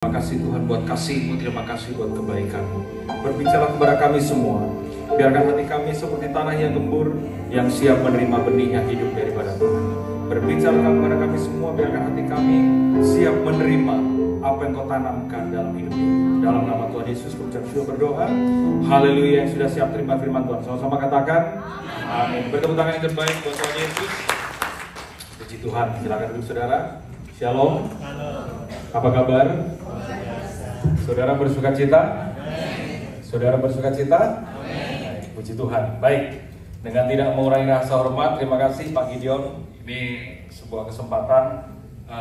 Terima kasih Tuhan buat kasih-Mu, terima kasih buat kebaikan-Mu. Berbicara kepada kami semua, biarkan hati kami seperti tanah yang gembur, yang siap menerima benih yang hidup daripada Tuhan. Berbicara kepada kami semua, biarkan hati kami siap menerima apa yang Kau tanamkan dalam hidup ini. Dalam nama Tuhan Yesus, mengucap syukur berdoa. Haleluya, yang sudah siap terima firman Tuhan. Sama-sama katakan, amin. Bertepuk tangan yang terbaik buat Tuhan Yesus. Puji Tuhan, silakan duduk saudara. Shalom. Apa kabar? Saudara bersuka cita? Saudara bersuka cita? Puji Tuhan. Baik, dengan tidak mengurangi rasa hormat, terima kasih Pak Gideon. Ini sebuah kesempatan.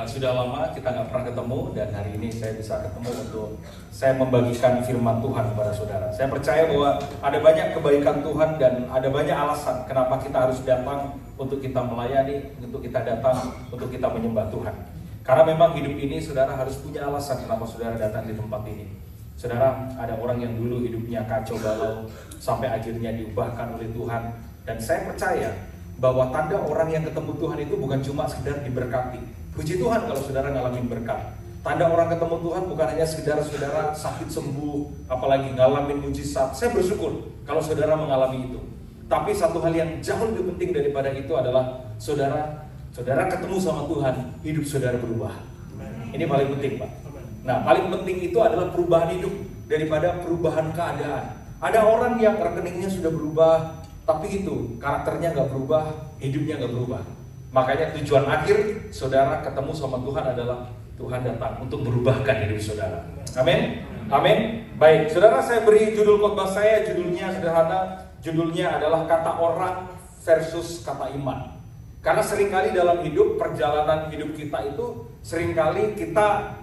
Sudah lama kita nggak pernah ketemu, dan hari ini saya bisa ketemu untuk saya membagikan firman Tuhan kepada saudara. Saya percaya bahwa ada banyak kebaikan Tuhan dan ada banyak alasan kenapa kita harus datang untuk kita melayani, untuk kita datang untuk kita menyembah Tuhan. Karena memang hidup ini saudara harus punya alasan kenapa saudara datang di tempat ini. Saudara, ada orang yang dulu hidupnya kacau balau sampai akhirnya diubahkan oleh Tuhan. Dan saya percaya bahwa tanda orang yang ketemu Tuhan itu bukan cuma sekedar diberkati. Puji Tuhan kalau saudara ngalamin berkat. Tanda orang ketemu Tuhan bukan hanya sekedar saudara sakit sembuh, apalagi ngalamin mujizat. Saya bersyukur kalau saudara mengalami itu. Tapi satu hal yang jauh lebih penting daripada itu adalah saudara ketemu sama Tuhan, hidup saudara berubah. Ini paling penting, Pak. Nah, paling penting itu adalah perubahan hidup daripada perubahan keadaan. Ada orang yang rekeningnya sudah berubah, tapi itu karakternya nggak berubah, hidupnya nggak berubah. Makanya tujuan akhir saudara ketemu sama Tuhan adalah Tuhan datang untuk merubahkan hidup saudara. Amin. Amin. Baik, saudara, saya beri judul khotbah saya, judulnya sederhana. Judulnya adalah kata orang versus kata iman. Karena seringkali dalam hidup, perjalanan hidup kita itu seringkali kita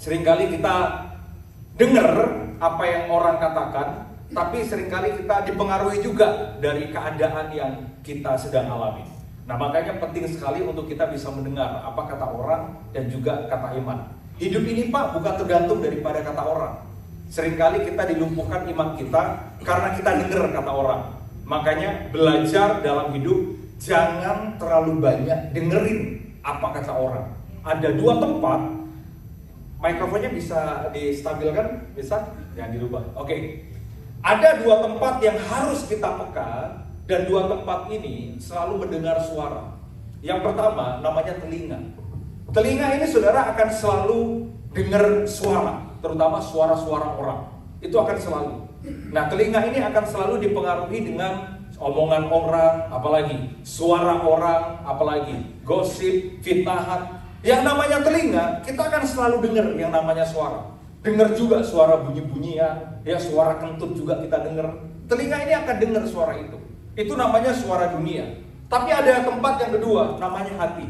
seringkali kita dengar apa yang orang katakan, tapi seringkali kita dipengaruhi juga dari keadaan yang kita sedang alami. Nah, makanya penting sekali untuk kita bisa mendengar apa kata orang dan juga kata iman. Hidup ini, Pak, bukan tergantung daripada kata orang. Seringkali kita dilumpuhkan iman kita karena kita dengar kata orang. Makanya belajar dalam hidup jangan terlalu banyak dengerin apa kata orang. Ada dua tempat, mikrofonnya bisa distabilkan, bisa? Jangan dirubah. Oke. Ada dua tempat yang harus kita peka, dan dua tempat ini selalu mendengar suara. Yang pertama namanya telinga. Telinga ini saudara akan selalu dengar suara, terutama suara-suara orang. Itu akan selalu. Nah, telinga ini akan selalu dipengaruhi dengan omongan orang, apalagi suara orang, apalagi gosip, fitnahan. Yang namanya telinga, kita akan selalu dengar yang namanya suara. Dengar juga suara bunyi-bunyian, ya suara kentut juga kita dengar. Telinga ini akan dengar suara itu. Itu namanya suara dunia. Tapi ada tempat yang kedua, namanya hati.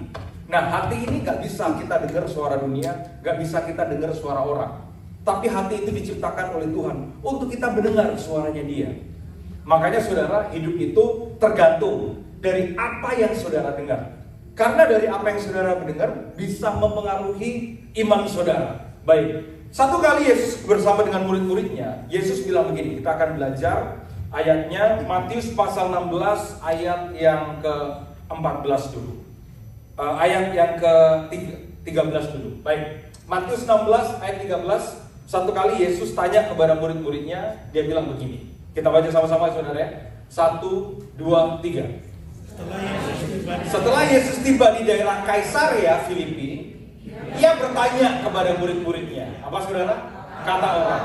Nah, hati ini gak bisa kita dengar suara dunia, gak bisa kita dengar suara orang. Tapi hati itu diciptakan oleh Tuhan untuk kita mendengar suaranya Dia. Makanya saudara, hidup itu tergantung dari apa yang saudara dengar. Karena dari apa yang saudara mendengar bisa mempengaruhi iman saudara. Baik, satu kali Yesus bersama dengan murid-muridnya, Yesus bilang begini, kita akan belajar ayatnya Matius pasal 16 ayat yang ke-14 dulu. Ayat yang ke-13 dulu. Baik, Matius 16 ayat 13. Satu kali Yesus tanya kepada murid-muridnya, dia bilang begini. Kita baca sama-sama saudara ya. 1, 2, 3. Setelah Yesus tiba di daerah Kaisarea Filipi, ia bertanya kepada murid-muridnya. Apa saudara? Kata orang.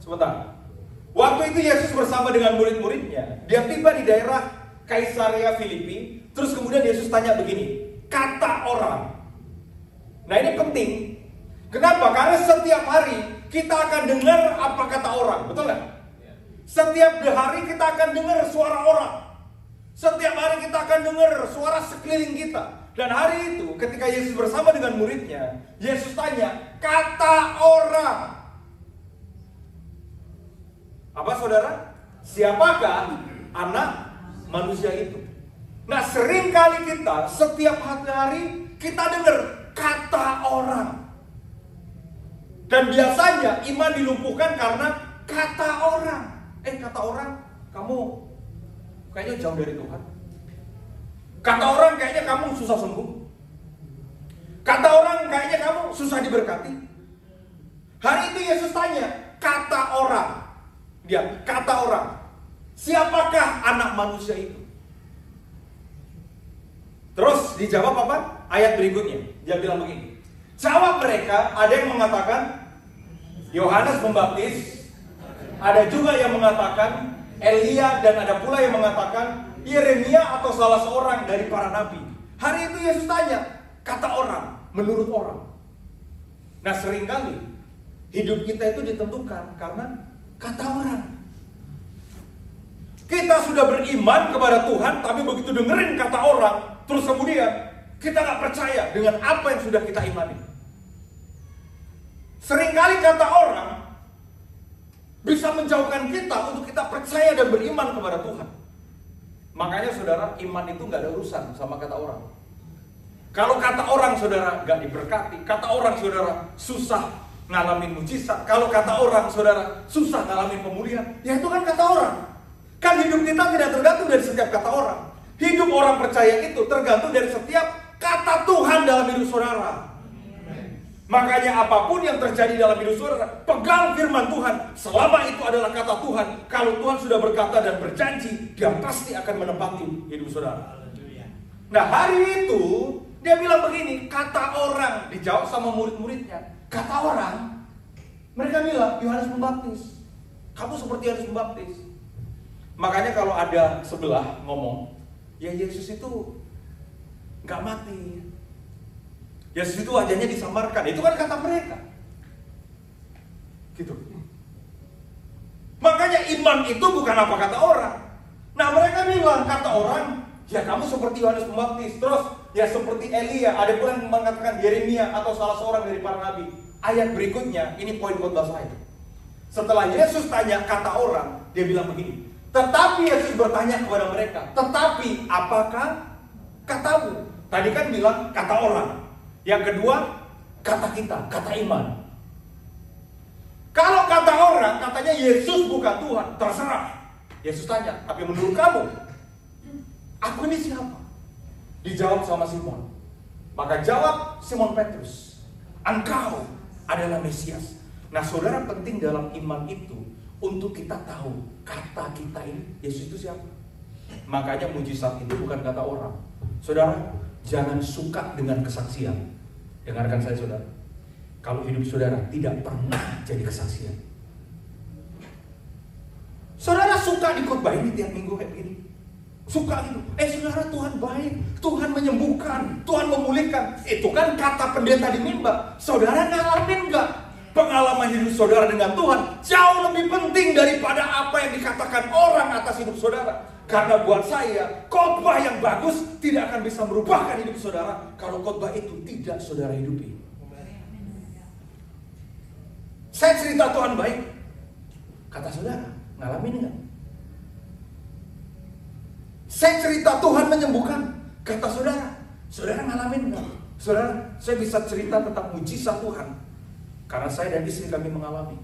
Sebentar. Waktu itu Yesus bersama dengan murid-muridnya. Dia tiba di daerah Kaisarea Filipi. Terus kemudian Yesus tanya begini. Kata orang. Nah, ini penting. Kenapa? Karena setiap hari kita akan dengar apa kata orang. Betul nggak? Setiap hari kita akan dengar suara orang. Setiap hari kita akan dengar suara sekeliling kita. Dan hari itu ketika Yesus bersama dengan muridnya, Yesus tanya, kata orang. Apa saudara? Siapakah anak manusia itu? Nah, seringkali kita setiap hari kita dengar kata orang. Dan biasanya iman dilumpuhkan karena kata orang. Kata orang, kamu kayaknya jauh dari Tuhan. Kata orang, kayaknya kamu susah sembuh. Kata orang, kayaknya kamu susah diberkati. Hari itu Yesus tanya, kata orang. Dia, kata orang. Siapakah anak manusia itu? Terus dijawab apa? Ayat berikutnya. Dia bilang begini. Jawab mereka, ada yang mengatakan Yohanes Pembaptis. Ada juga yang mengatakan Elia, dan ada pula yang mengatakan Yeremia atau salah seorang dari para nabi. Hari itu Yesus tanya, kata orang, menurut orang. Nah, seringkali hidup kita itu ditentukan karena kata orang. Kita sudah beriman kepada Tuhan, tapi begitu dengerin kata orang, terus kemudian kita gak percaya dengan apa yang sudah kita imani. Seringkali kata orang bisa menjauhkan kita untuk kita percaya dan beriman kepada Tuhan. Makanya saudara, iman itu gak ada urusan sama kata orang. Kalau kata orang saudara gak diberkati, kata orang saudara susah ngalamin mujizat, kalau kata orang saudara susah ngalamin pemulihan, ya itu kan kata orang. Kan hidup kita tidak tergantung dari setiap kata orang. Hidup orang percaya itu tergantung dari setiap kata Tuhan dalam hidup saudara. Makanya apapun yang terjadi dalam hidup saudara, pegang firman Tuhan. Selama itu adalah kata Tuhan, kalau Tuhan sudah berkata dan berjanji, dia pasti akan menepati hidup saudara. Nah, hari itu dia bilang begini, kata orang. Dijawab sama murid-muridnya, kata orang. Mereka bilang, Yohanes Pembaptis. Kamu seperti Yohanes Pembaptis. Makanya kalau ada sebelah ngomong, ya Yesus itu gak mati, Yesus itu wajahnya disamarkan. Itu kan kata mereka gitu. Makanya iman itu bukan apa kata orang. Nah, mereka bilang, kata orang, ya kamu seperti Yohanes Pembaptis. Terus ya seperti Elia. Ada pun yang mengatakan Yeremia atau salah seorang dari para nabi. Ayat berikutnya, ini poin khotbah saya. Setelah Yesus tanya kata orang, dia bilang begini. Tetapi Yesus bertanya kepada mereka, tetapi apakah katamu? Tadi kan bilang kata orang. Yang kedua, kata kita, kata iman. Kalau kata orang, katanya Yesus bukan Tuhan, terserah. Yesus tanya, tapi menurut kamu, aku ini siapa? Dijawab sama Simon. Maka jawab Simon Petrus, engkau adalah Mesias. Nah, saudara, penting dalam iman itu untuk kita tahu kata kita ini Yesus itu siapa. Makanya mujizat itu bukan kata orang. Saudara, jangan suka dengan kesaksian. Dengarkan saya saudara, kalau hidup saudara tidak pernah jadi kesaksian. Saudara suka dikhotbahin tiap minggu kayak gini, suka gitu. Saudara, Tuhan baik, Tuhan menyembuhkan, Tuhan memulihkan. Itu kan kata pendeta di mimbar. Saudara ngalamin nggak? Pengalaman hidup saudara dengan Tuhan jauh lebih penting daripada apa yang dikatakan orang atas hidup saudara. Karena buat saya, khotbah yang bagus tidak akan bisa merubahkan hidup saudara kalau khotbah itu tidak saudara hidupi. Saya cerita Tuhan baik, kata saudara, ngalamin nggak? Saya cerita Tuhan menyembuhkan, kata saudara, saudara ngalamin nggak? Saudara, saya bisa cerita tentang mujizat Tuhan karena saya dan istri kami mengalami.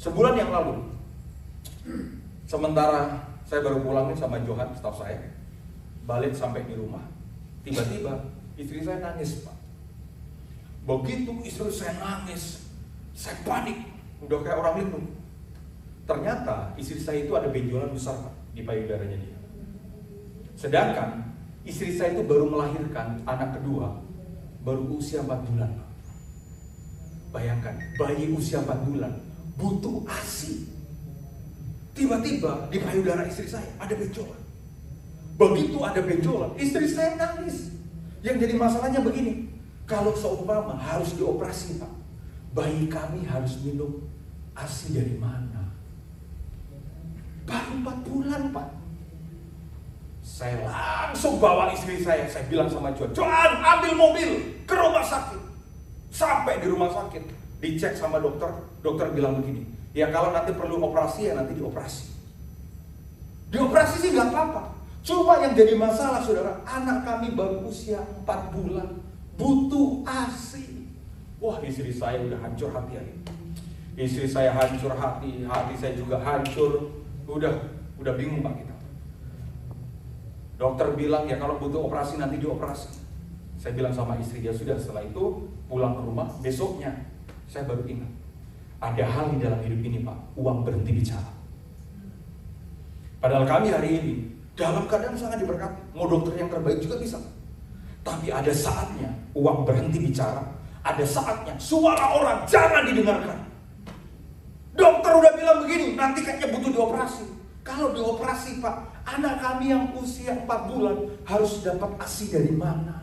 Sebulan yang lalu, sementara saya baru pulangin sama Johan, staf saya, balik sampai di rumah, tiba-tiba istri saya nangis, Pak. Begitu istri saya nangis, saya panik, udah kayak orang linglung. Ternyata istri saya itu ada benjolan besar, Pak, di payudaranya dia. Sedangkan istri saya itu baru melahirkan anak kedua, baru usia 4 bulan, Pak. Bayangkan, bayi usia 4 bulan butuh ASI. Tiba-tiba di payudara istri saya ada benjolan. Begitu ada benjolan, istri saya nangis. Yang jadi masalahnya begini, kalau seumpama harus dioperasi, Pak, bayi kami harus minum ASI dari mana? Baru 4 bulan, Pak. Saya langsung bawa istri saya bilang sama Johan, ambil mobil ke rumah sakit. Sampai di rumah sakit, dicek sama dokter, dokter bilang begini, ya kalau nanti perlu operasi ya nanti dioperasi. Dioperasi sih nggak apa-apa. Cuma yang jadi masalah saudara, anak kami baru usia 4 bulan, butuh ASI. Wah, istri saya udah hancur hati hari. Istri saya hancur hati saya juga hancur. Udah bingung, Pak, kita. Dokter bilang ya kalau butuh operasi nanti dioperasi. Saya bilang sama istri, ya sudah, setelah itu pulang ke rumah, besoknya saya baru ingat, ada hal di dalam hidup ini Pak, uang berhenti bicara. Padahal kami hari ini dalam keadaan sangat diberkati, mau dokter yang terbaik juga bisa. Tapi ada saatnya uang berhenti bicara, ada saatnya suara orang jangan didengarkan. Dokter udah bilang begini, nanti kayaknya butuh dioperasi. Kalau dioperasi Pak, anak kami yang usia 4 bulan harus dapat ASI dari mana?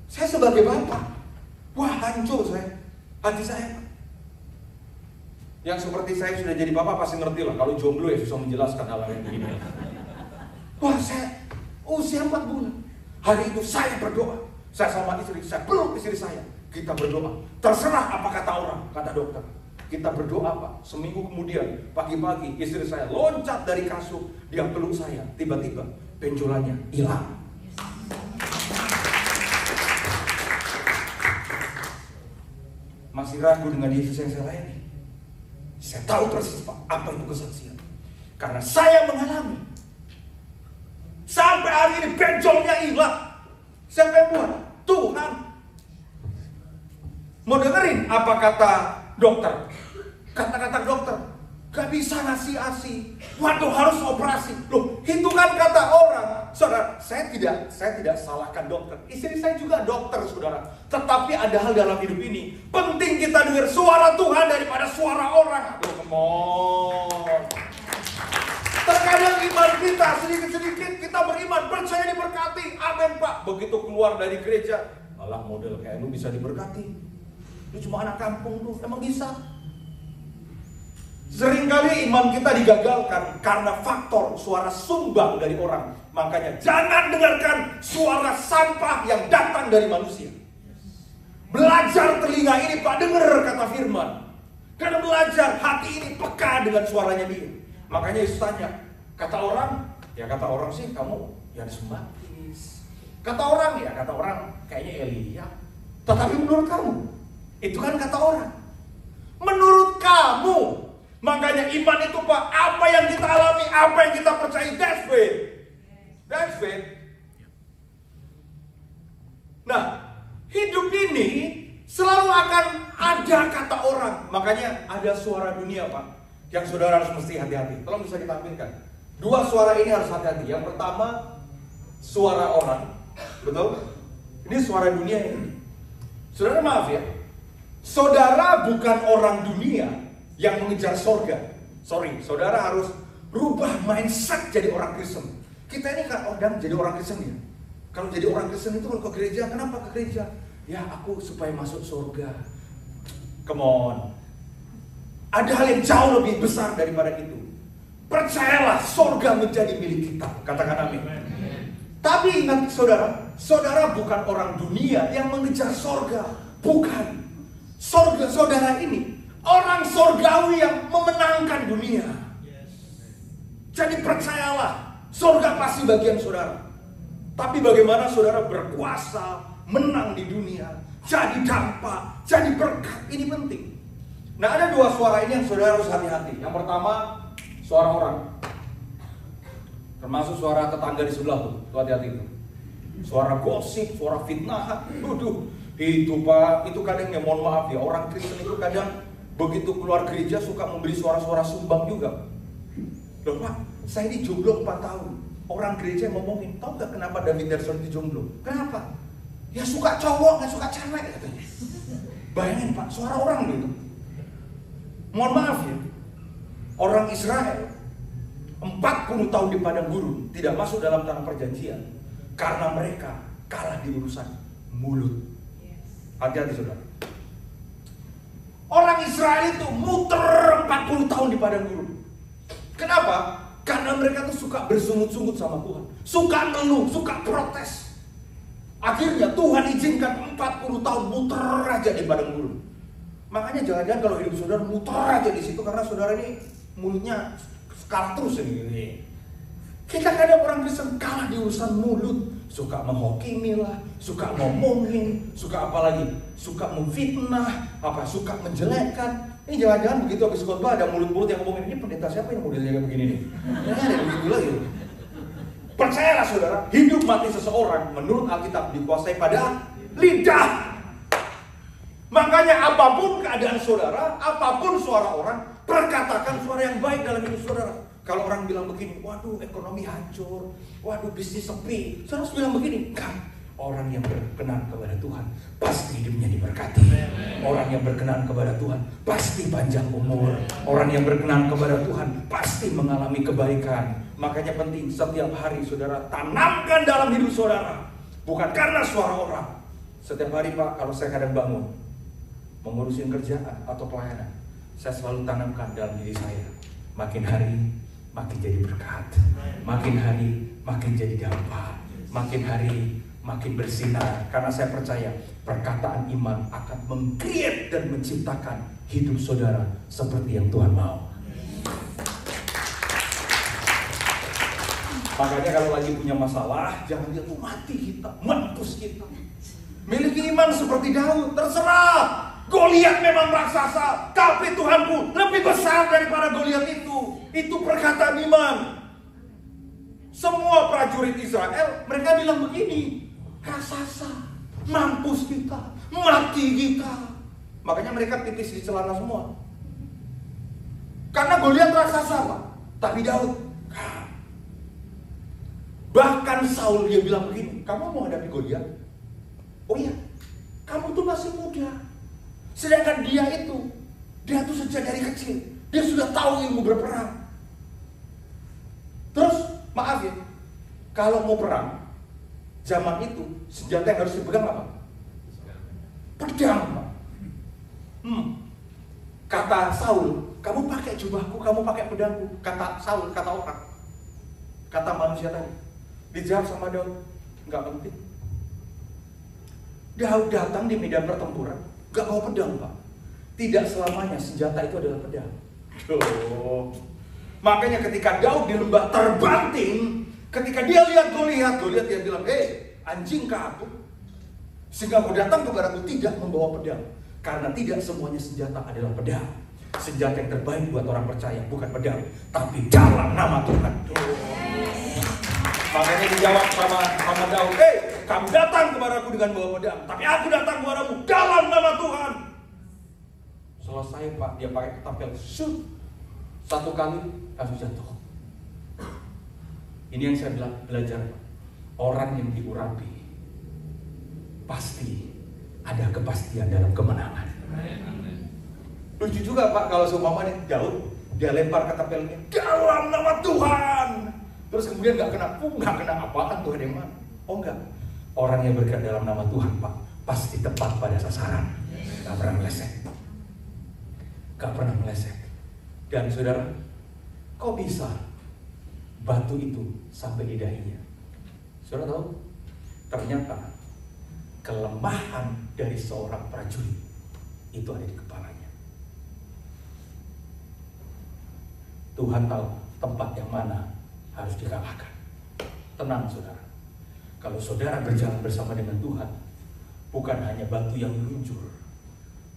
Saya sebagai bapak, wah hancur saya, hati saya Pak. Yang seperti saya sudah jadi bapak pasti ngerti lah, kalau jomblo ya susah menjelaskan hal yang begini. Wah saya usia 4 bulan, hari itu saya berdoa, saya sama istri, saya peluk istri saya, kita berdoa, terserah apa kata orang, kata dokter. Kita berdoa Pak, seminggu kemudian pagi-pagi istri saya loncat dari kasur, dia peluk saya, tiba-tiba benjolannya hilang. Masih ragu dengan Yesus yang saya layani? Saya tahu persis Pak, apa itu kesaksian. Karena saya mengalami. Sampai hari ini benjolnya hilang. Siapa yang buat? Tuhan. Mau dengerin apa kata dokter? Kata-kata dokter, gak bisa ngasih ASI. Waduh, harus operasi. Loh, itu kan kata orang. Saudara, saya tidak salahkan dokter. Istri saya juga dokter, saudara. Tetapi ada hal dalam hidup ini, penting kita dengar suara Tuhan daripada suara orang. Aduh, come on. Terkadang iman kita sedikit-sedikit kita beriman, percaya diberkati. Amin Pak. Begitu keluar dari gereja, malah model kayak lu bisa diberkati. Lu cuma anak kampung tuh, emang bisa? Seringkali iman kita digagalkan karena faktor suara sumbang dari orang. Makanya jangan dengarkan suara sampah yang datang dari manusia. Belajar telinga ini Pak, dengar kata firman. Karena belajar hati ini peka dengan suaranya dia. Makanya Yesus tanya, kata orang, ya kata orang sih kamu Yohanes Pembaptis. Kata orang, ya kata orang kayaknya Elia. Tetapi menurut kamu, itu kan kata orang. Menurut kamu. Makanya iman itu Pak, apa yang kita alami, apa yang kita percaya, that's faith. That's faith. Nah, hidup ini selalu akan ada kata orang. Makanya ada suara dunia Pak, yang saudara harus mesti hati-hati. Tolong bisa ditampilkan. Dua suara ini harus hati-hati. Yang pertama, suara orang. Betul? Ini suara dunia ini. Saudara maaf ya, saudara bukan orang dunia yang mengejar sorga. Sorry, saudara harus rubah mindset jadi orang Kristen. Kita ini kan orang jadi orang Kristen ya. Kalau jadi orang Kristen itu kalau ke gereja, kenapa ke gereja? Ya aku supaya masuk surga. Come on. Ada hal yang jauh lebih besar daripada itu. Percayalah, surga menjadi milik kita. Katakan amin. Tapi ingat saudara, saudara bukan orang dunia yang mengejar surga. Bukan. Surga saudara ini orang surgawi yang memenangkan dunia. Jadi percayalah, surga pasti bagian saudara. Tapi bagaimana saudara berkuasa, menang di dunia, jadi dampak, jadi berkat, ini penting. Nah ada dua suara ini yang saudara harus hati-hati. Yang pertama, suara orang. Termasuk suara tetangga di sebelah tuh hati-hati itu. Suara gosip, suara fitnah, itu Pak, itu kadang ya mohon maaf ya, orang Kristen itu kadang begitu keluar gereja suka memberi suara-suara sumbang juga. Loh Pak, saya ini jomblo 4 tahun. Orang gereja ngomongin, tahu gak kenapa David Derson itu jomblo? Kenapa? Ya suka cowok, gak suka cewek katanya. Bayangin Pak, suara orang gitu. Mohon maaf ya, orang Israel 40 tahun di padang gurun tidak masuk dalam tanah perjanjian karena mereka kalah di urusan mulut. Hati-hati saudara. Orang Israel itu muter 40 tahun di padang gurun. Kenapa? Karena mereka tuh suka bersungut-sungut sama Tuhan, suka ngeluh, suka protes. Akhirnya Tuhan izinkan 40 tahun muter aja di padang gurun. Makanya jangan-jangan kalau hidup saudara muter aja di situ karena saudara ini mulutnya kalah terus ini. Kita kadang orang Kristen kalah di urusan mulut, suka menghakimi lah, suka ngomongin, suka apa lagi, suka memfitnah, suka menjelekkan. Ini jangan-jangan begitu habis khotbah ada mulut-mulut yang ngomongin, ini pendeta siapa yang modelnya kayak begini nih? Ini ada begitu lagi. Percayalah saudara, hidup mati seseorang menurut Alkitab dikuasai pada lidah. Makanya apapun keadaan saudara, apapun suara orang, perkatakan suara yang baik dalam hidup saudara. Kalau orang bilang begini, waduh ekonomi hancur, waduh bisnis sepi, saudara harus bilang begini, orang yang berkenan kepada Tuhan pasti hidupnya diberkati. Orang yang berkenan kepada Tuhan pasti panjang umur. Orang yang berkenan kepada Tuhan pasti mengalami kebaikan. Makanya penting setiap hari saudara tanamkan dalam hidup saudara, bukan karena suara orang. Setiap hari Pak, kalau saya kadang bangun mengurusin kerjaan atau pelayanan, saya selalu tanamkan dalam diri saya, makin hari makin jadi berkat, makin hari makin jadi dampak, makin hari makin bersinar. Karena saya percaya perkataan iman akan meng-create dan menciptakan hidup saudara seperti yang Tuhan mau. Makanya kalau lagi punya masalah, jangan lihat mati kita, mampus kita. Miliki iman seperti Daud, terserah. Goliat memang raksasa, tapi Tuhanku lebih besar daripada Goliat itu. Itu perkataan iman. Semua prajurit Israel, mereka bilang begini, raksasa, mampus kita, mati kita. Makanya mereka pipis di celana semua. Karena Goliat raksasa, Pak. Tapi Daud, bahkan Saul dia bilang begini, kamu mau hadapi Goliat? Oh iya, kamu tuh masih muda. Sedangkan dia tuh sejak dari kecil, dia sudah tahu ilmu berperang. Terus, maaf ya, kalau mau perang, zaman itu senjata yang harus dipegang apa? Pedang, Pak. Kata Saul, kamu pakai jubahku, kamu pakai pedangku. Kata Saul, kata orang, kata manusia tadi. Dijawab sama Daud, nggak penting. Daud datang di medan pertempuran, nggak bawa pedang, Pak. Tidak selamanya senjata itu adalah pedang. Makanya ketika Daud di lembah terbanting, ketika dia lihat Goliat dia bilang, anjing kabur. Sehingga kau datang kepadaku tidak membawa pedang. Karena tidak semuanya senjata adalah pedang. Senjata yang terbaik buat orang percaya bukan pedang, tapi dalam nama Tuhan. Makanya dijawab sama Daud, kamu datang kepadaku dengan bawa pedang, tapi aku datang kepadamu dalam nama Tuhan. Selesai Pak, dia pakai ketapel, shoot, satu kali langsung jatuh. Ini yang saya belajar, Pak. Orang yang diurapi pasti ada kepastian dalam kemenangan. Lucu juga Pak, kalau seumpamanya Daud dia lempar ketapelnya dalam nama Tuhan. Terus kemudian nggak kena apaan Tuhan yang mana? Oh enggak. Orang yang bergerak dalam nama Tuhan Pak pasti tepat pada sasaran. Gak pernah meleset. Gak pernah meleset. Dan saudara, kok bisa batu itu sampai di dahinya? Saudara tahu? Ternyata kelemahan dari seorang prajurit itu ada di kepalanya. Tuhan tahu tempat yang mana harus dikalahkan. Tenang saudara. Kalau saudara berjalan bersama dengan Tuhan, bukan hanya batu yang meluncur,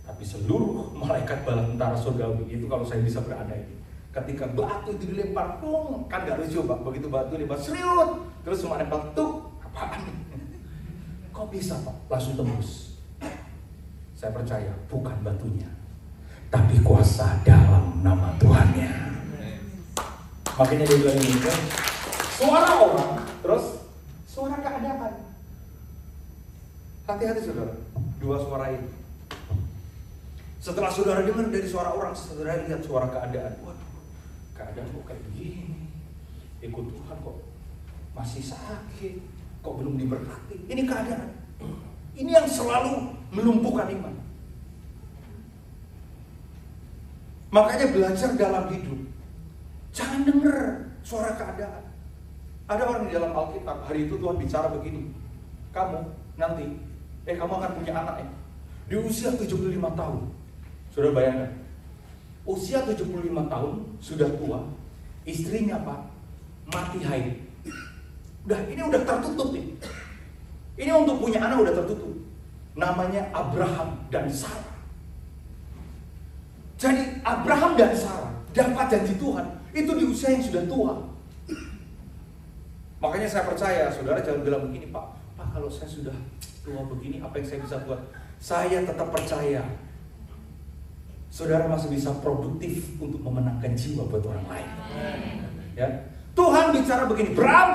tapi seluruh malaikat bala tentara surgawi itu, kalau saya bisa berandai, ketika batu itu dilempar, kan gak lucu Pak, begitu batu dilempar, seriut, terus cuma nempel, apaan? Kok bisa Pak? Langsung tembus. Saya percaya bukan batunya, tapi kuasa dalam nama Tuhannya. Makanya dia bilang ini kan, suara orang, terus suara keadaan. Hati-hati saudara, dua suara ini. Setelah saudara dengar dari suara orang, saudara lihat suara keadaan. Waduh, keadaan kok kayak begini. Ikut Tuhan kok masih sakit, kok belum diberkati. Ini keadaan. Ini yang selalu melumpuhkan iman. Makanya belajar dalam hidup, jangan dengar suara keadaan. Ada orang di dalam Alkitab, hari itu Tuhan bicara begini, kamu nanti, kamu akan punya anak ya, di usia 75 tahun. Sudah bayangkan, usia 75 tahun, sudah tua, istrinya Pak, mati haid. Ini udah tertutup nih. Ini untuk punya anak udah tertutup. Namanya Abraham dan Sarah. Jadi Abraham dan Sarah dapat janji Tuhan itu di usia yang sudah tua. Makanya saya percaya, saudara jangan bilang begini, Pak kalau saya sudah tua begini, apa yang saya bisa buat? Saya tetap percaya, saudara masih bisa produktif untuk memenangkan jiwa buat orang lain. Ya, Tuhan bicara begini, Bram,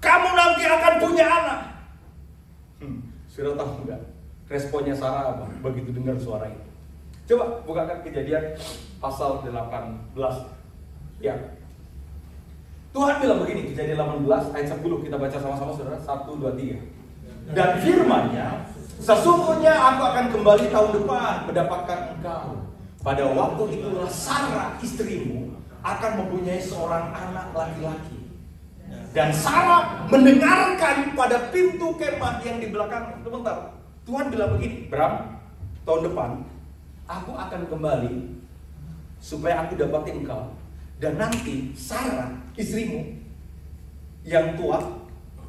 kamu nanti akan punya anak. Saudara tahu nggak responnya Sarah apa begitu dengar suara itu? Coba bukakan Kejadian pasal 18. Ya, Tuhan bilang begini, Kejadian 18 ayat 10, kita baca sama-sama saudara, 1, 2, 3. Dan firman-Nya, sesungguhnya aku akan kembali tahun depan mendapatkan engkau. Pada waktu itulah Sarah istrimu akan mempunyai seorang anak laki-laki. Dan Sarah mendengarkan pada pintu kemah yang di belakang. Sebentar, Tuhan bilang begini, Bram, tahun depan aku akan kembali supaya aku dapatin engkau. Dan nanti Sarah istrimu yang tua,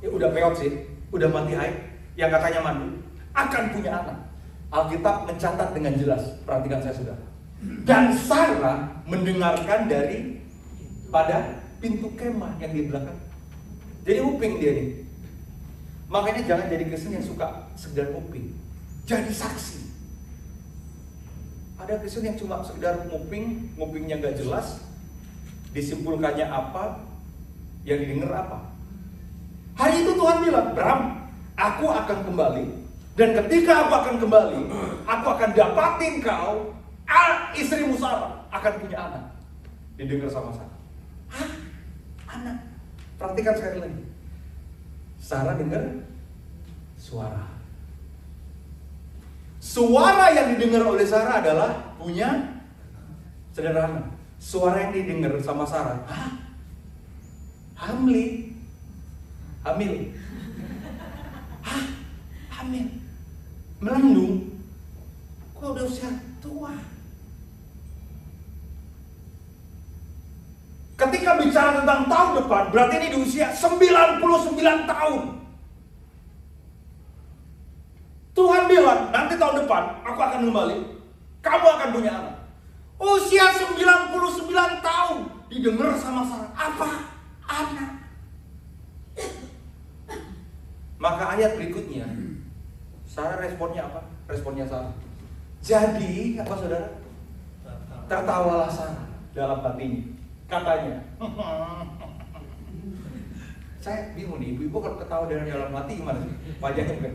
ya udah peot sih, udah mati haid, yang katanya mandu, akan punya anak. Alkitab mencatat dengan jelas, perhatikan saya saudara. Dan Sarah mendengarkan dari pada pintu kemah yang di belakang. Jadi uping dia nih. Makanya jangan jadi Kristen yang suka sekedar uping, jadi saksi. Ada Kristen yang cuma sekedar nguping, ngupingnya gak jelas, disimpulkannya apa, yang didengar apa. Hari itu Tuhan bilang, Bram, aku akan kembali. Dan ketika aku akan kembali, aku akan dapatin kau, istrimu Sarah akan punya anak. Didengar sama Sarah. Hah? Anak? Perhatikan sekali lagi. Sarah dengar suara. Suara yang didengar oleh Sarah adalah punya sederhana. Suara yang didengar sama Sarah, hah? Hamil. Hah? Hamil. Melendung. Kok udah usia tua? Ketika bicara tentang tahun depan, berarti ini di usia 99 tahun. Tuhan bilang, nanti tahun depan aku akan kembali, kamu akan punya anak. Usia 99 tahun, didengar sama Sarah, apa? Anak. Maka ayat berikutnya, Sarah responnya apa? Responnya Sarah, jadi apa saudara? Tertawalah Sarah dalam hatinya. Katanya, saya bingung nih, ibu-ibu kalau ketawa dari dalam hati gimana sih? Wajahnya kan?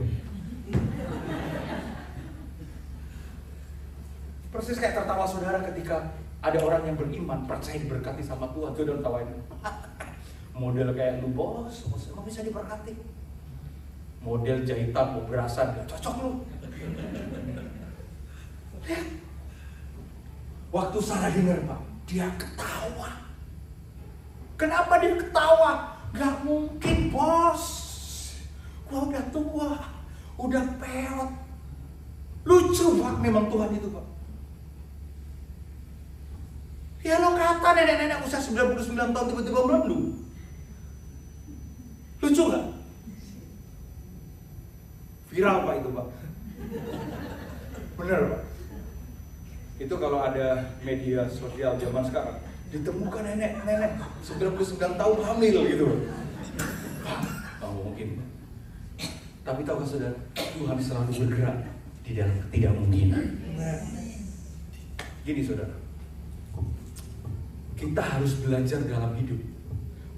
Persis kayak tertawa saudara ketika ada orang yang beriman, percaya diberkati sama Tuhan. Saudara tawain, model kayak lu bos, emang bisa diberkati? Model jahitan, pemberasan, gak cocok lu. Waktu Sarah dengar Pak, dia ketawa. Kenapa dia ketawa? Gak mungkin bos, gua udah tua, udah peot. Lucu Pak, memang Tuhan itu Pak. Ya lo kata nenek-nenek usia 99 tahun tiba-tiba melendung. Lucu gak? Viral Pak itu Pak. Bener Pak. Itu kalau ada media sosial zaman sekarang, ditemukan nenek-nenek 99 tahun hamil gitu. Nggak mungkin. Tapi tahu saudara, Tuhan selalu bergerak di dalam ketidakmungkinan. Gini saudara, kita harus belajar dalam hidup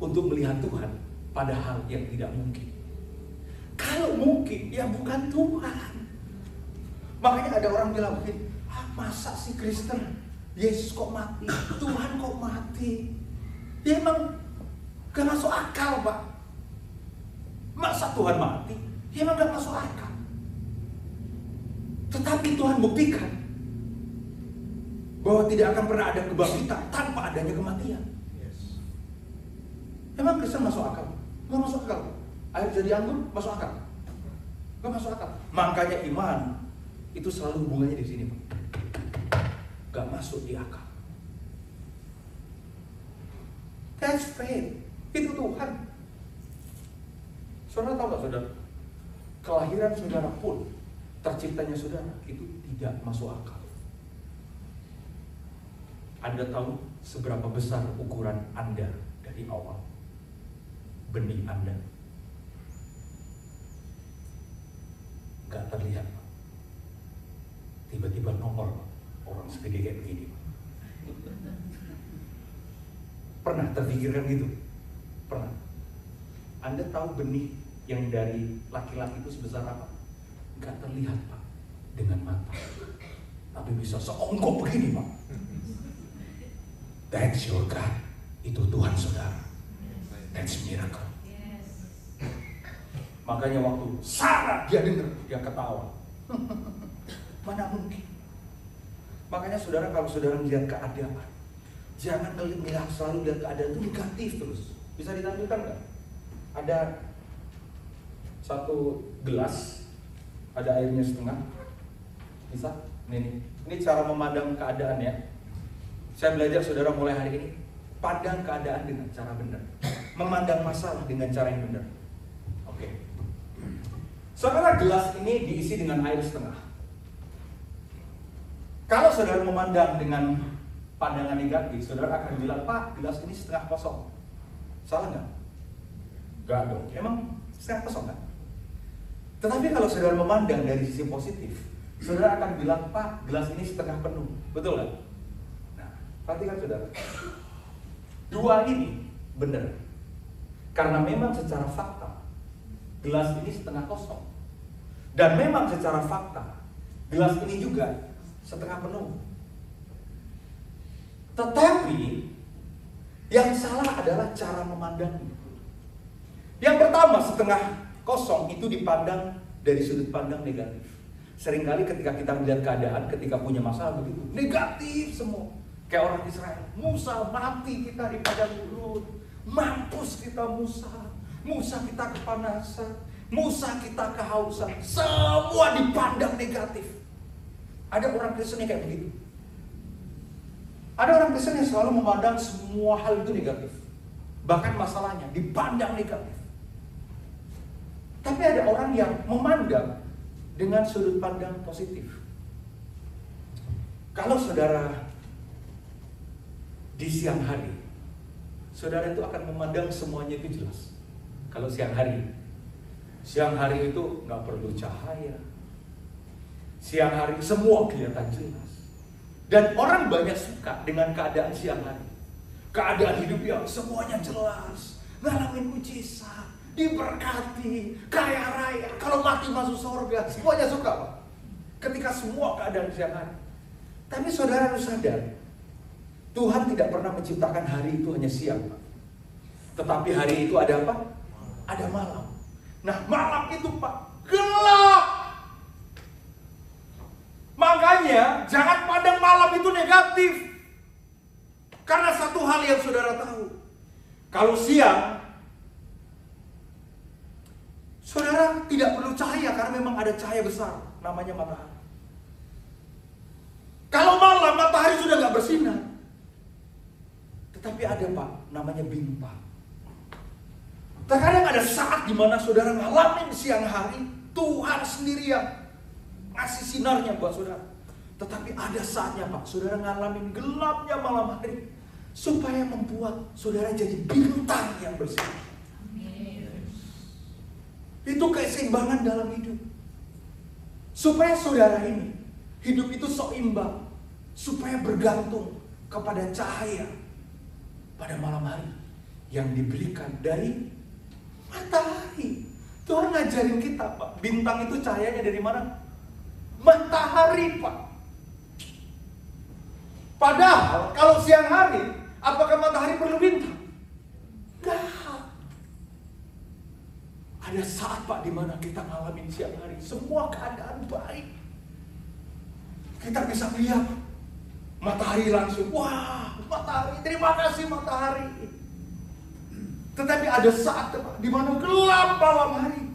untuk melihat Tuhan pada hal yang tidak mungkin. Kalau mungkin, ya bukan Tuhan. Makanya ada orang bilang begini, masa sih Kristen? Yesus kok mati? Tuhan kok mati? Ya emang gak masuk akal Pak. Masa Tuhan mati? Ya emang gak masuk akal. Tetapi Tuhan buktikan bahwa tidak akan pernah ada kebangkitan tanpa adanya kematian. Emang Kristen masuk akal? Gak masuk akal. Air jadi anggur masuk akal? Gak masuk akal. Makanya iman itu selalu hubungannya di sini Pak. Gak masuk di akal. That's faith. Itu Tuhan. Saudara tahu gak saudara? Kelahiran saudara pun, terciptanya saudara itu tidak masuk akal. Anda tahu seberapa besar ukuran Anda dari awal? benih Anda gak terlihat, Pak. Tiba-tiba nongol, Pak. Orang segede kayak begini, Pak. Pernah terpikirkan gitu? Pernah. Anda tahu benih yang dari laki-laki itu sebesar apa? Gak terlihat, Pak, dengan mata. Tapi bisa seonggok begini, Pak. That's your God. Itu Tuhan saudara. That's miracle. Makanya waktu Sarah dia dengar, dia ketawa. Mana mungkin? Makanya saudara, kalau saudara melihat keadaan, jangan melihat selalu lihat keadaan itu negatif terus. Bisa ditampilkan nggak? Ada satu gelas, ada airnya setengah. Bisa? Ini cara memandang keadaan ya. Saya belajar saudara mulai hari ini, pandang keadaan dengan cara benar, memandang masalah dengan cara yang benar. Oke. Saudara, gelas ini diisi dengan air setengah. Kalau saudara memandang dengan pandangan negatif, saudara akan bilang, Pak, gelas ini setengah kosong. Salah nggak? Nggak dong. Emang setengah kosong kan? Tetapi kalau saudara memandang dari sisi positif, saudara akan bilang, Pak, gelas ini setengah penuh. Betul nggak? Nah, perhatikan saudara. Dua ini benar. Karena memang secara fakta, gelas ini setengah kosong. Dan memang secara fakta, gelas ini juga setengah penuh. Tetapi yang salah adalah cara memandangnya. Yang pertama, setengah kosong itu dipandang dari sudut pandang negatif. Seringkali ketika kita melihat keadaan, ketika punya masalah begitu, negatif semua. Kayak orang Israel, Musa mati kita di padang gurun, mampus kita Musa kita kepanasan, Musa kita kehausan, semua dipandang negatif. Ada orang Kristen yang kayak begitu. Ada orang Kristen yang selalu memandang semua hal itu negatif. Bahkan masalahnya dipandang negatif. Tapi ada orang yang memandang dengan sudut pandang positif. Kalau saudara di siang hari, saudara itu akan memandang semuanya itu jelas. Kalau siang hari itu nggak perlu cahaya. Siang hari semua kelihatan jelas. Dan orang banyak suka dengan keadaan siang hari. Keadaan hidup yang semuanya jelas, ngalamin mujizat, diberkati, kaya raya. Kalau mati masuk surga, semuanya suka, Pak. Ketika semua keadaan siang hari. Tapi saudara harus sadar, Tuhan tidak pernah menciptakan hari itu hanya siang, Pak. Tetapi hari itu ada apa? Ada malam. Nah, malam itu, Pak, gelap. Makanya jangan pandang malam itu negatif. Karena satu hal yang saudara tahu, kalau siang saudara tidak perlu cahaya karena memang ada cahaya besar, namanya matahari. Kalau malam matahari sudah nggak bersinar, tetapi ada, Pak, namanya bintang. Terkadang ada saat di mana saudara ngalamin siang hari, Tuhan sendiri yang ngasih sinarnya buat saudara. Tetapi ada saatnya, Pak, saudara ngalamin gelapnya malam hari, supaya membuat saudara jadi bintang yang bersinar. Itu keseimbangan dalam hidup. Supaya saudara ini hidup itu seimbang, supaya bergantung kepada cahaya pada malam hari yang diberikan dari matahari. Tuhan ngajarin kita, Pak, bintang itu cahayanya dari mana? Matahari, Pak. Padahal kalau siang hari, apakah matahari perlu bintang? Enggak. Ada saat, Pak, di mana kita ngalamin siang hari, semua keadaan baik. Kita bisa lihat matahari langsung, wah, matahari, terima kasih matahari. Tetapi ada saat, Pak, di mana gelap malam hari,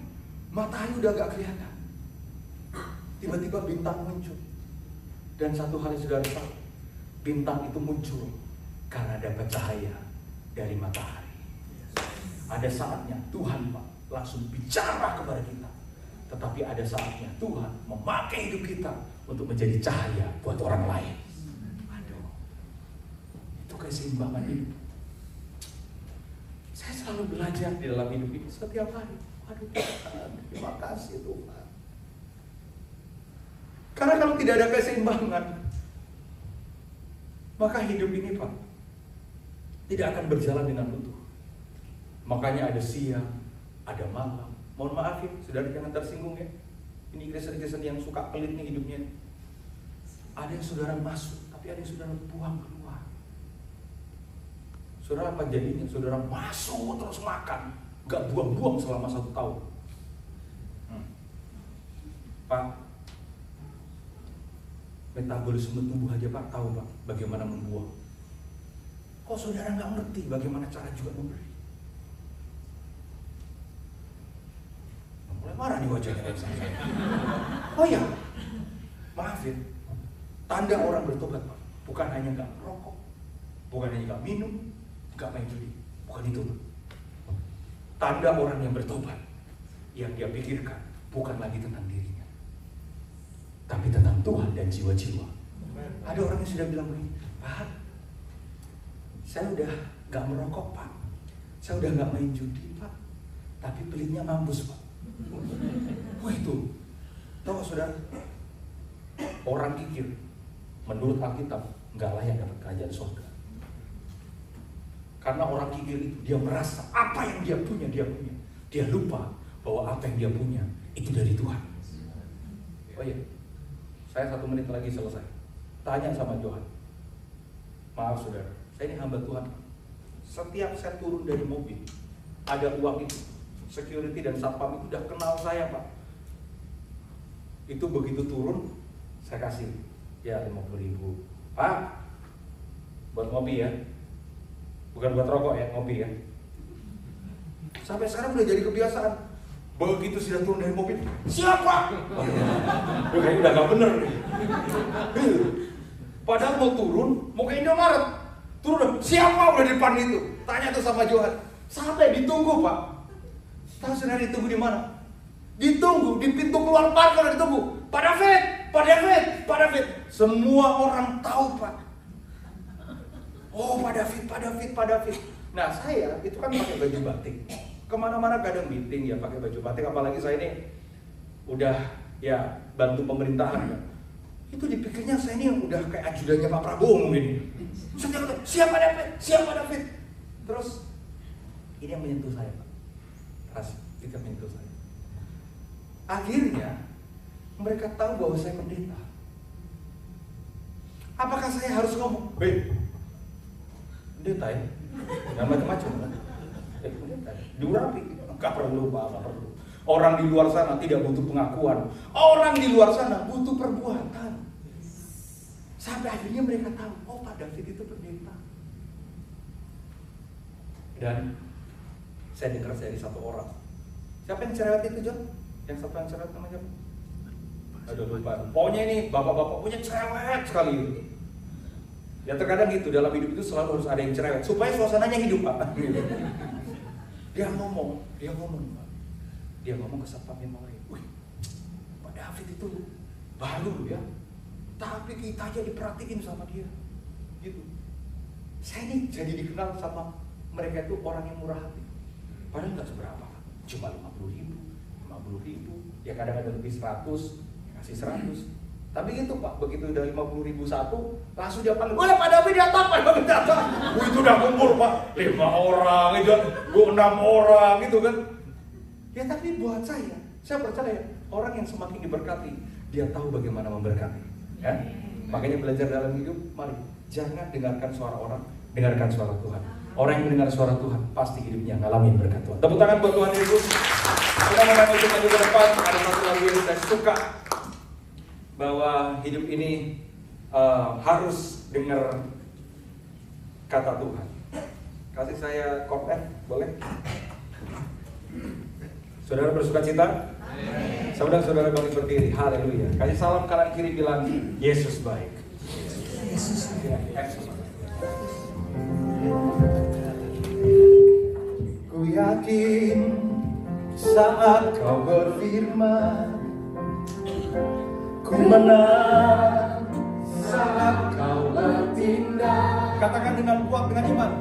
matahari udah gak kelihatan. Tiba-tiba bintang muncul. Dan satu hal yang saudara tahu, bintang itu muncul karena dapat cahaya dari matahari. Ada saatnya Tuhan, Pak, langsung bicara kepada kita. Tetapi ada saatnya Tuhan memakai hidup kita untuk menjadi cahaya buat orang lain. Aduh, itu keseimbangan hidup. Saya Saya selalu belajar di dalam hidup ini setiap hari. Aduh Tuhan, terima kasih Tuhan. Karena kalau tidak ada keseimbangan, maka hidup ini Pak tidak akan berjalan dengan utuh. Makanya ada siang, ada malam. Mohon maaf ya, saudara jangan tersinggung ya. Ini Kristen-Kristen yang suka pelit nih hidupnya. Ada yang saudara masuk, tapi ada yang saudara buang keluar. Saudara apa jadinya? Saudara masuk terus makan, gak buang-buang selama 1 tahun. Pak, metabolisme tubuh aja Pak tahu Pak bagaimana membuang. Kok saudara nggak ngerti bagaimana cara juga memberi? Mulai marah nih wajahnya kayak saya. Oh ya, maafin. Tanda orang bertobat Pak, bukan hanya nggak merokok, bukan hanya nggak minum, nggak main judi, bukan itu. Tanda orang yang bertobat, yang dia pikirkan bukan lagi tentang dirinya, tapi tentang Tuhan dan jiwa-jiwa. Ada orang yang sudah bilang begini, Pak, saya udah gak merokok Pak, saya udah gak main judi Pak, tapi pelitnya mampus Pak. Wah itu, tahu saudara, orang kikir menurut Alkitab gak layak dapat kerajaan surga. Karena orang kikir itu dia merasa apa yang dia punya, dia lupa bahwa apa yang dia punya itu dari Tuhan. Oh iya, saya 1 menit lagi selesai. Tanya sama Johan, maaf saudara, saya ini hamba Tuhan. Setiap saya turun dari mobil, ada uang itu, security dan satpam itu udah kenal saya Pak. Itu begitu turun, saya kasih, ya 50.000. Pak, buat ngopi ya, bukan buat rokok ya, ngopi ya. Sampai sekarang udah jadi kebiasaan. Begitu sudah turun dari mobil, siapa? Kayaknya udah gak bener nih. Padahal mau turun, mau ke Indomaret, turun, siapa udah di depan itu? Tanya tuh sama Johan. Sampai ditunggu Pak. Tahu saudara ditunggu di mana? Ditunggu di pintu keluar parkir, ditunggu. Pak David, Pak David, Pak David. Semua orang tahu Pak. Oh Pak David, Pak David, Pak David. Nah saya itu kan pakai baju batik. Kemana-mana kadang meeting ya pakai baju batik, apalagi saya ini udah ya bantu pemerintahan kan. Itu dipikirnya saya ini udah kayak ajudannya Pak Prabowo mungkin. Setiap kata, siapa David, siapa David. Terus ini yang menyentuh saya Pak. Ras, itu yang menyentuh saya. Akhirnya mereka tahu bahwa saya pendeta. Apakah saya harus ngomong, pendeta ya, jangan macam-macam kan? Diurapi, nggak perlu Pak, nggak perlu. Orang di luar sana tidak butuh pengakuan. Orang di luar sana butuh perbuatan. Sampai akhirnya mereka tahu, oh Pak David itu pendeta. Dan saya dengar dari satu orang. Siapa yang cerewet itu John? Yang satu yang cerewet namanya? Aduh lupa. Pokoknya ini bapak-bapak punya cerewet sekali. Ya terkadang gitu, dalam hidup itu selalu harus ada yang cerewet supaya suasananya hidup Pak. Dia ngomong ke satpam yang lain, wih, Pak David itu baru ya, tapi kita aja diperhatiin sama dia, gitu. Saya ini jadi dikenal sama mereka itu orang yang murah hati, padahal nggak seberapa, cuma 50.000, ya kadang-kadang lebih 100, kasih 100. Tapi gitu Pak, begitu udah 50.000 satu, langsung dia panggil, wah Pak David datang, Pak David datang. Itu udah kumpul Pak, 5 orang, itu 6 orang gitu kan. Ya tapi buat saya percaya orang yang semakin diberkati, dia tahu bagaimana memberkati. Ya? Makanya belajar dalam hidup, mari jangan dengarkan suara orang, dengarkan suara Tuhan. Orang yang mendengar suara Tuhan pasti hidupnya ngalamin berkat Tuhan. Tepuk tangan buat Tuhan Yesus. Kita mulai untuk maju ke depan. Ada satu lagu yang saya suka, bahwa hidup ini harus dengar kata Tuhan. Kasih saya chord F, boleh? Saudara bersuka cita? Saudara bangkit berdiri, haleluya. Kasih salam kanan kiri, bilang Yesus baik. Yesus baik. Ku yakin saat kau berfirman, ku menang saat kau bertindak. Katakan dengan kuat, dengan iman.